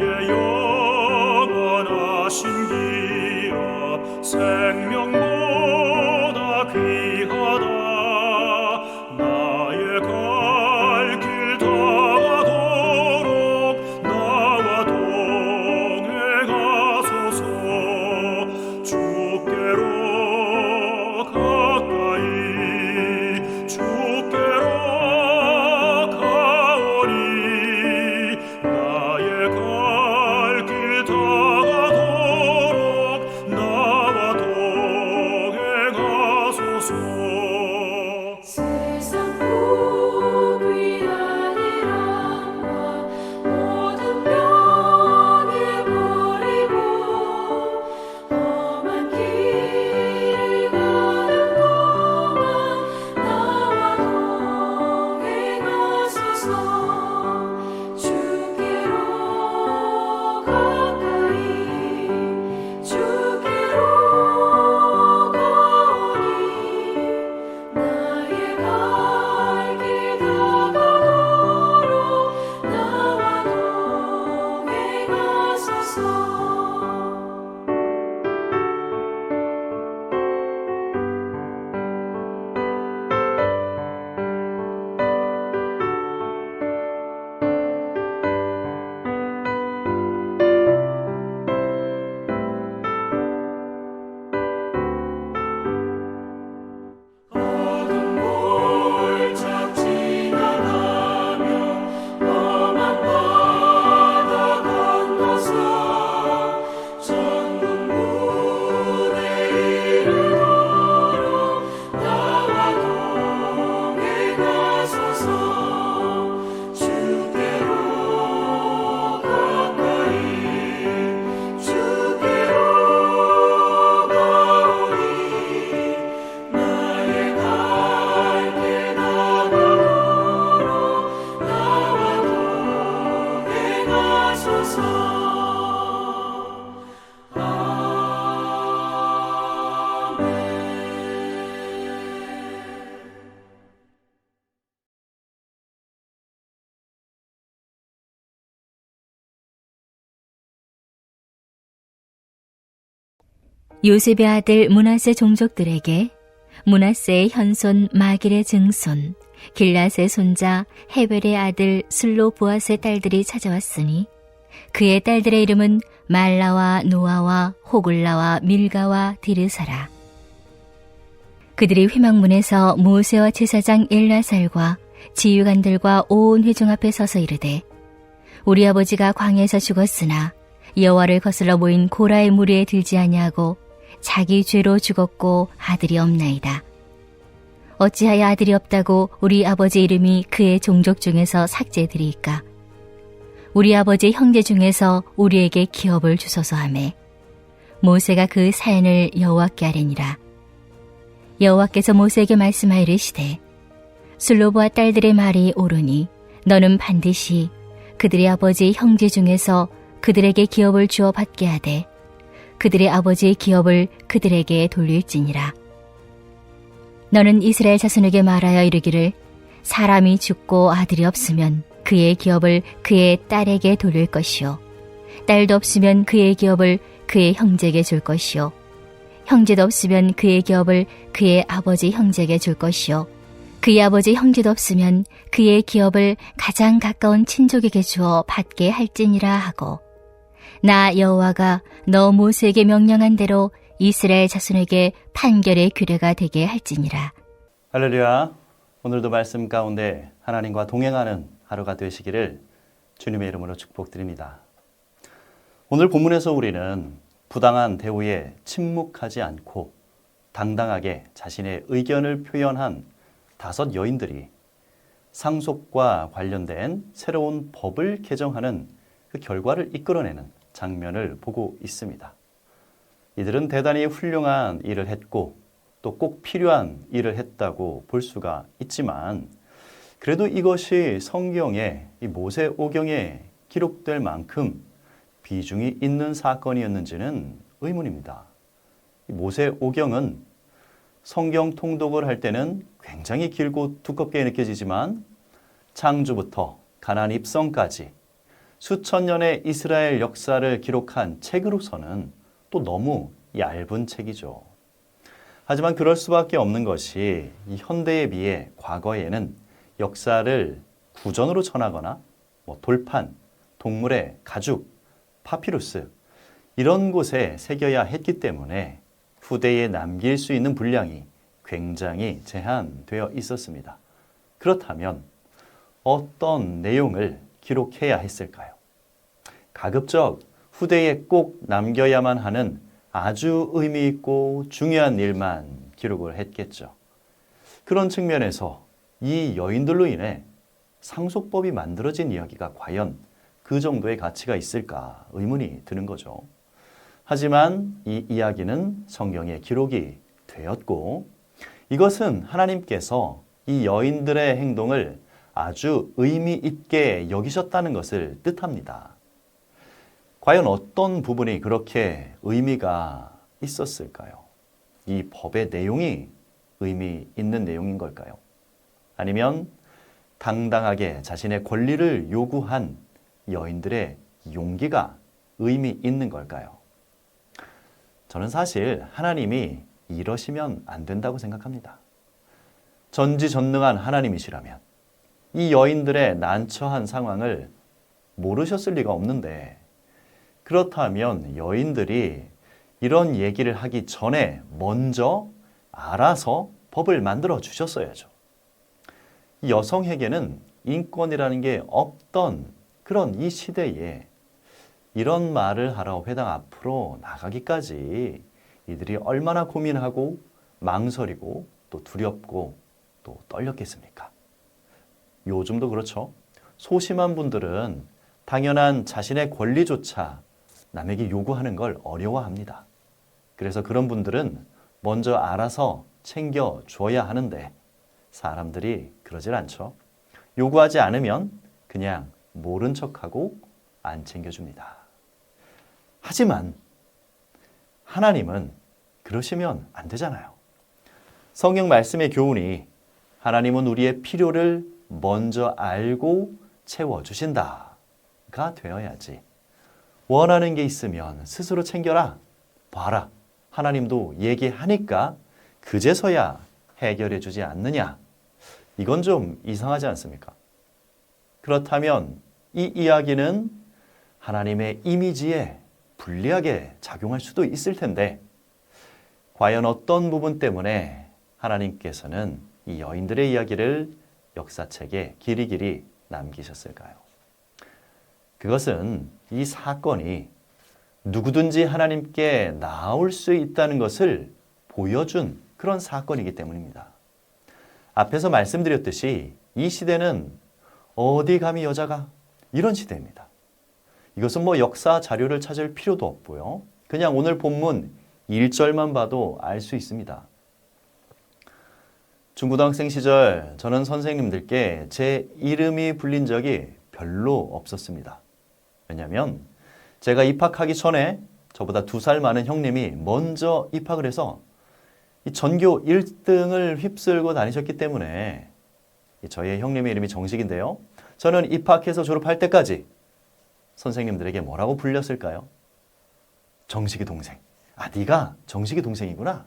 나의 영원하신 기업 생명보다 귀하다. 나의 갈 길 다가도록 나와 동행하소서. 주께로 가까이 주께로 가오니 나의 갈 길 다가도록 나와 동행하소서. 세상 복이 아니란과 모든 병에 버리고 험한 길을 가는 동안 나와 동행하소서. 주께로 가까이 주께로 가오니 나의 갈 길 다가도록 나와 동행하소서. 어둠 골짝 지나가며 험한 바다 건너서 천국문에 이르도록 나와 동행하소서. 주께로 가까이 주께로 가오니 나의 갈 길 다가도록 나와 동행하소서. 요셉의 아들 므낫세 종족들에게 므낫세의 현손 마길의 증손 길앗의 손자 헤벨의 아들 슬로보앗의 딸들이 찾아왔으니 그의 딸들의 이름은 말라와 노아와 호글라와 밀가와 디르사라. 그들이 회막문에서 모세와 제사장 엘라살과 지휘관들과 온 회중 앞에 서서 이르되 우리 아버지가 광야에서 죽었으나 여호와를 거슬러 모인 고라의 무리에 들지 아니하고 자기 죄로 죽었고 아들이 없나이다. 어찌하여 아들이 없다고 우리 아버지 이름이 그의 종족 중에서 삭제되리이까? 우리 아버지 형제 중에서 우리에게 기업을 주소서 하매 모세가 그 사연을 여호와께 아뢰니라. 여호와께서 모세에게 말씀하이르시되 슬로보와 딸들의 말이 옳으니 너는 반드시 그들의 아버지 형제 중에서 그들에게 기업을 주어 받게 하되 그들의 아버지의 기업을 그들에게 돌릴지니라. 너는 이스라엘 자손에게 말하여 이르기를 사람이 죽고 아들이 없으면 그의 기업을 그의 딸에게 돌릴 것이요 딸도 없으면 그의 기업을 그의 형제에게 줄 것이요 형제도 없으면 그의 기업을 그의 아버지 형제에게 줄 것이요 그의 아버지 형제도 없으면 그의 기업을 가장 가까운 친족에게 주어 받게 할지니라 하고 나 여호와가 너 모세에게 명령한 대로 이스라엘 자손에게 판결의 규례가 되게 할지니라. 할렐루야. 오늘도 말씀 가운데 하나님과 동행하는 하루가 되시기를 주님의 이름으로 축복드립니다. 오늘 본문에서 우리는 부당한 대우에 침묵하지 않고 당당하게 자신의 의견을 표현한 5 여인들이 상속과 관련된 새로운 법을 개정하는 그 결과를 이끌어내는 장면을 보고 있습니다. 이들은 대단히 훌륭한 일을 했고 또 꼭 필요한 일을 했다고 볼 수가 있지만 그래도 이것이 성경의 이 모세오경에 기록될 만큼 비중이 있는 사건이었는지는 의문입니다. 모세오경은 성경 통독을 할 때는 굉장히 길고 두껍게 느껴지지만 창조부터 가나안 입성까지 수천 년의 이스라엘 역사를 기록한 책으로서는 또 너무 얇은 책이죠. 하지만 그럴 수밖에 없는 것이 이 현대에 비해 과거에는 역사를 구전으로 전하거나 돌판, 동물의 가죽, 파피루스 이런 곳에 새겨야 했기 때문에 후대에 남길 수 있는 분량이 굉장히 제한되어 있었습니다. 그렇다면 어떤 내용을 기록해야 했을까요? 가급적 후대에 꼭 남겨야만 하는 아주 의미 있고 중요한 일만 기록을 했겠죠. 그런 측면에서 이 여인들로 인해 상속법이 만들어진 이야기가 과연 그 정도의 가치가 있을까 의문이 드는 거죠. 하지만 이 이야기는 성경에 기록이 되었고 이것은 하나님께서 이 여인들의 행동을 아주 의미 있게 여기셨다는 것을 뜻합니다. 과연 어떤 부분이 그렇게 의미가 있었을까요? 이 법의 내용이 의미 있는 내용인 걸까요? 아니면 당당하게 자신의 권리를 요구한 여인들의 용기가 의미 있는 걸까요? 저는 사실 하나님이 이러시면 안 된다고 생각합니다. 전지전능한 하나님이시라면 이 여인들의 난처한 상황을 모르셨을 리가 없는데 그렇다면 여인들이 이런 얘기를 하기 전에 먼저 알아서 법을 만들어 주셨어야죠. 여성에게는 인권이라는 게 없던 그런 이 시대에 이런 말을 하러 회당 앞으로 나가기까지 이들이 얼마나 고민하고 망설이고 또 두렵고 또 떨렸겠습니까? 요즘도 그렇죠. 소심한 분들은 당연한 자신의 권리조차 남에게 요구하는 걸 어려워합니다. 그래서 그런 분들은 먼저 알아서 챙겨줘야 하는데 사람들이 그러질 않죠. 요구하지 않으면 그냥 모른 척하고 안 챙겨줍니다. 하지만 하나님은 그러시면 안 되잖아요. 성경 말씀의 교훈이 하나님은 우리의 필요를 먼저 알고 채워주신다가 되어야지. 원하는 게 있으면 스스로 챙겨라. 봐라. 하나님도 얘기하니까 그제서야 해결해 주지 않느냐. 이건 좀 이상하지 않습니까? 그렇다면 이 이야기는 하나님의 이미지에 불리하게 작용할 수도 있을 텐데 과연 어떤 부분 때문에 하나님께서는 이 여인들의 이야기를 역사책에 길이길이 남기셨을까요? 그것은 이 사건이 누구든지 하나님께 나올 수 있다는 것을 보여준 그런 사건이기 때문입니다. 앞에서 말씀드렸듯이 이 시대는 어디 감히 여자가 이런 시대입니다. 이것은 역사 자료를 찾을 필요도 없고요. 그냥 오늘 본문 1절만 봐도 알 수 있습니다. 중고등학생 시절 저는 선생님들께 제 이름이 불린 적이 별로 없었습니다. 왜냐하면 제가 입학하기 전에 저보다 2살 많은 형님이 먼저 입학을 해서 이 전교 1등을 휩쓸고 다니셨기 때문에 저의 형님의 이름이 정식인데요. 저는 입학해서 졸업할 때까지 선생님들에게 뭐라고 불렸을까요? 정식이 동생. 아, 네가 정식이 동생이구나.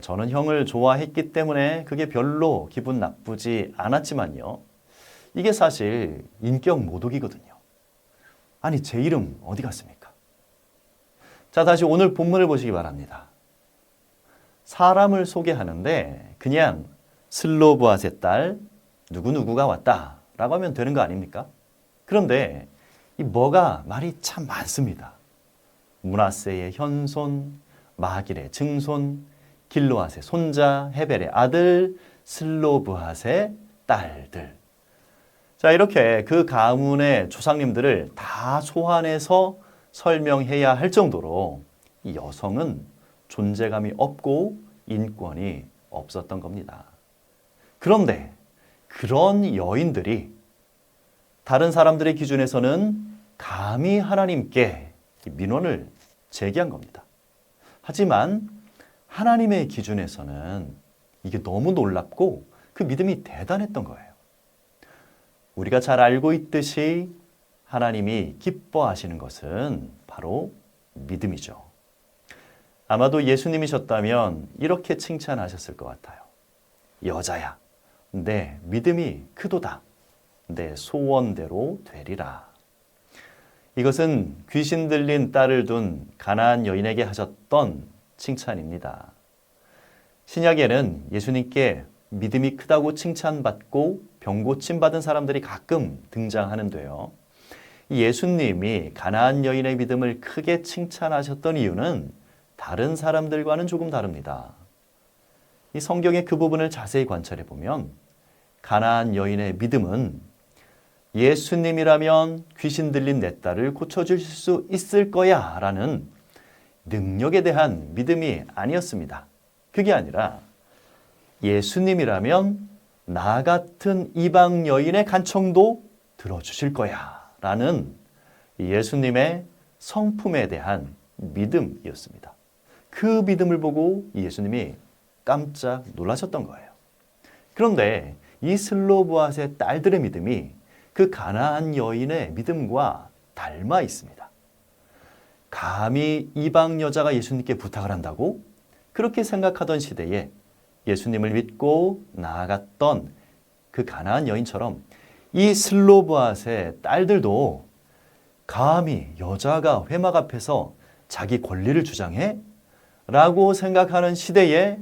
저는 형을 좋아했기 때문에 그게 별로 기분 나쁘지 않았지만요. 이게 사실 인격 모독이거든요. 아니, 제 이름 어디 갔습니까? 자, 다시 오늘 본문을 보시기 바랍니다. 사람을 소개하는데 그냥 슬로보앗의 딸 누구누구가 왔다 라고 하면 되는 거 아닙니까? 그런데 이 뭐가 말이 참 많습니다. 므낫세의 현손, 마길의 증손, 길로앗의 손자, 헤벨의 아들, 슬로브앗의 딸들. 자, 이렇게 그 가문의 조상님들을 다 소환해서 설명해야 할 정도로 이 여성은 존재감이 없고 인권이 없었던 겁니다. 그런데 그런 여인들이 다른 사람들의 기준에서는 감히 하나님께 민원을 제기한 겁니다. 하지만 하나님의 기준에서는 이게 너무 놀랍고 그 믿음이 대단했던 거예요. 우리가 잘 알고 있듯이 하나님이 기뻐하시는 것은 바로 믿음이죠. 아마도 예수님이셨다면 이렇게 칭찬하셨을 것 같아요. 여자야, 내 믿음이 크도다. 내 소원대로 되리라. 이것은 귀신 들린 딸을 둔 가나안 여인에게 하셨던 칭찬입니다. 신약에는 예수님께 믿음이 크다고 칭찬받고 병고침 받은 사람들이 가끔 등장하는데요. 예수님이 가나안 여인의 믿음을 크게 칭찬하셨던 이유는 다른 사람들과는 조금 다릅니다. 이 성경의 그 부분을 자세히 관찰해 보면 가나안 여인의 믿음은 예수님이라면 귀신 들린 내 딸을 고쳐줄 수 있을 거야 라는 능력에 대한 믿음이 아니었습니다. 그게 아니라 예수님이라면 나 같은 이방 여인의 간청도 들어주실 거야 라는 예수님의 성품에 대한 믿음이었습니다. 그 믿음을 보고 예수님이 깜짝 놀라셨던 거예요. 그런데 이 슬로보앗의 딸들의 믿음이 그 가나안 여인의 믿음과 닮아 있습니다. 감히 이방 여자가 예수님께 부탁을 한다고? 그렇게 생각하던 시대에 예수님을 믿고 나아갔던 그 가나안 여인처럼 이 슬로보앗의 딸들도 감히 여자가 회막 앞에서 자기 권리를 주장해? 라고 생각하는 시대에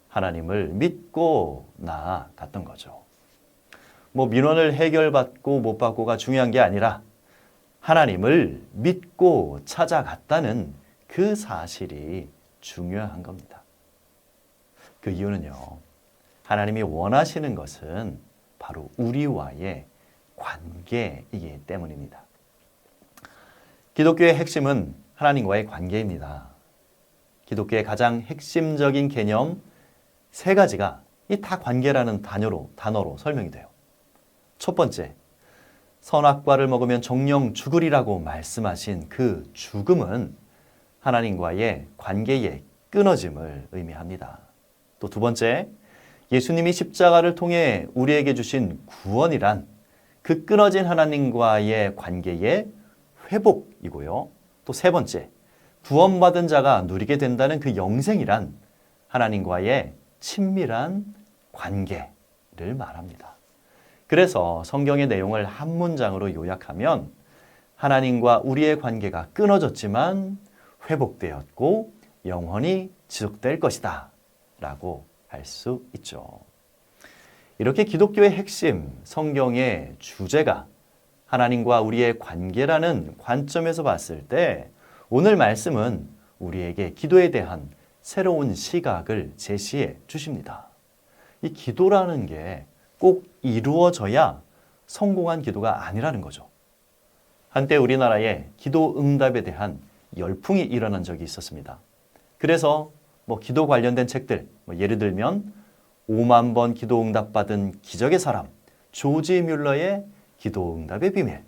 하나님을 믿고 나아갔던 거죠. 민원을 해결받고 못 받고가 중요한 게 아니라 하나님을 믿고 찾아갔다는 그 사실이 중요한 겁니다. 그 이유는요, 하나님이 원하시는 것은 바로 우리와의 관계이기 때문입니다. 기독교의 핵심은 하나님과의 관계입니다. 기독교의 가장 핵심적인 개념 3가지가 이 다 관계라는 단어로 설명이 돼요. 첫 번째, 선악과를 먹으면 정령 죽으리라고 말씀하신 그 죽음은 하나님과의 관계의 끊어짐을 의미합니다. 또 두 번째, 예수님이 십자가를 통해 우리에게 주신 구원이란 그 끊어진 하나님과의 관계의 회복이고요. 또 세 번째, 구원받은 자가 누리게 된다는 그 영생이란 하나님과의 친밀한 관계를 말합니다. 그래서 성경의 내용을 한 문장으로 요약하면 하나님과 우리의 관계가 끊어졌지만 회복되었고 영원히 지속될 것이다 라고 할 수 있죠. 이렇게 기독교의 핵심, 성경의 주제가 하나님과 우리의 관계라는 관점에서 봤을 때 오늘 말씀은 우리에게 기도에 대한 새로운 시각을 제시해 주십니다. 이 기도라는 게 꼭 이루어져야 성공한 기도가 아니라는 거죠. 한때 우리나라에 기도 응답에 대한 열풍이 일어난 적이 있었습니다. 그래서 기도 관련된 책들, 예를 들면 5만 번 기도 응답 받은 기적의 사람, 조지 뮬러의 기도 응답의 비밀,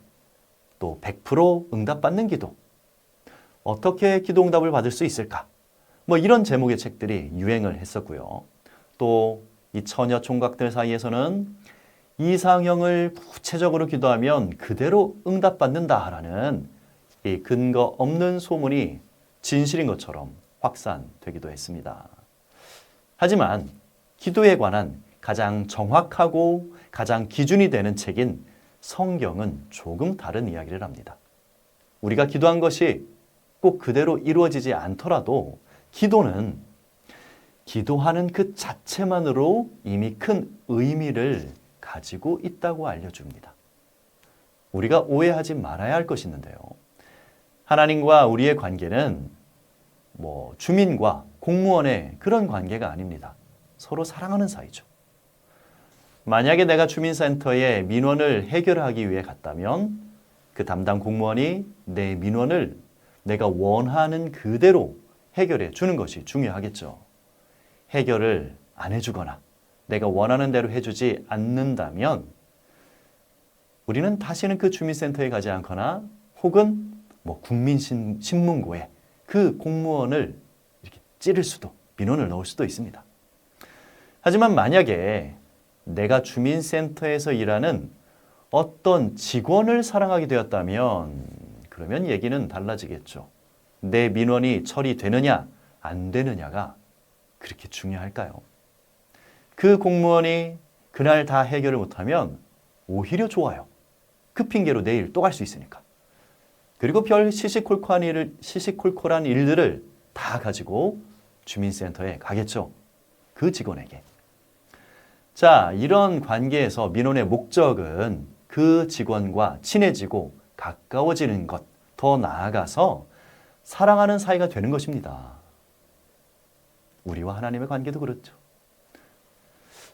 또 100% 응답 받는 기도, 어떻게 기도 응답을 받을 수 있을까? 이런 제목의 책들이 유행을 했었고요. 또 이 처녀 총각들 사이에서는 이상형을 구체적으로 기도하면 그대로 응답받는다라는 이 근거 없는 소문이 진실인 것처럼 확산되기도 했습니다. 하지만 기도에 관한 가장 정확하고 가장 기준이 되는 책인 성경은 조금 다른 이야기를 합니다. 우리가 기도한 것이 꼭 그대로 이루어지지 않더라도 기도는 기도하는 그 자체만으로 이미 큰 의미를 가지고 있다고 알려줍니다. 우리가 오해하지 말아야 할 것이 있는데요. 하나님과 우리의 관계는 주민과 공무원의 그런 관계가 아닙니다. 서로 사랑하는 사이죠. 만약에 내가 주민센터에 민원을 해결하기 위해 갔다면 그 담당 공무원이 내 민원을 내가 원하는 그대로 해결해 주는 것이 중요하겠죠. 해결을 안 해주거나 내가 원하는 대로 해주지 않는다면 우리는 다시는 그 주민센터에 가지 않거나 혹은 국민신문고에 그 공무원을 이렇게 찌를 수도, 민원을 넣을 수도 있습니다. 하지만 만약에 내가 주민센터에서 일하는 어떤 직원을 사랑하게 되었다면 그러면 얘기는 달라지겠죠. 내 민원이 처리되느냐 안 되느냐가 그렇게 중요할까요? 그 공무원이 그날 다 해결을 못하면 오히려 좋아요. 그 핑계로 내일 또 갈 수 있으니까. 그리고 별 시시콜콜한 일들을 다 가지고 주민센터에 가겠죠. 그 직원에게. 자, 이런 관계에서 민원의 목적은 그 직원과 친해지고 가까워지는 것, 더 나아가서 사랑하는 사이가 되는 것입니다. 우리와 하나님의 관계도 그렇죠.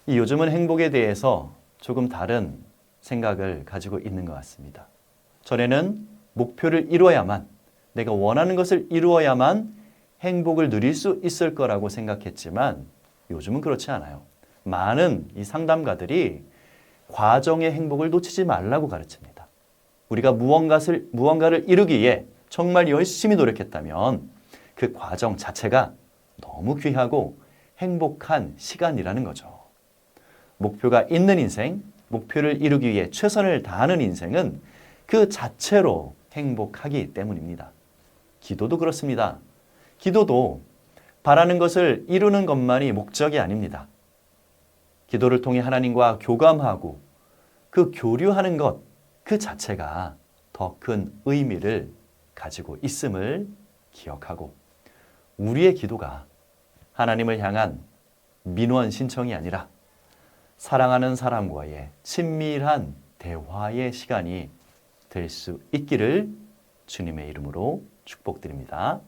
요즘은 행복에 대해서 조금 다른 생각을 가지고 있는 것 같습니다. 전에는 목표를 이루어야만, 내가 원하는 것을 이루어야만 행복을 누릴 수 있을 거라고 생각했지만 요즘은 그렇지 않아요. 많은 이 상담가들이 과정의 행복을 놓치지 말라고 가르칩니다. 우리가 무언가를 이루기 위해 정말 열심히 노력했다면 그 과정 자체가 너무 귀하고 행복한 시간이라는 거죠. 목표가 있는 인생, 목표를 이루기 위해 최선을 다하는 인생은 그 자체로 행복하기 때문입니다. 기도도 그렇습니다. 기도도 바라는 것을 이루는 것만이 목적이 아닙니다. 기도를 통해 하나님과 교감하고 그 교류하는 것, 그 자체가 더 큰 의미를 가지고 있음을 기억하고 우리의 기도가 하나님을 향한 민원 신청이 아니라 사랑하는 사람과의 친밀한 대화의 시간이 될 수 있기를 주님의 이름으로 축복드립니다.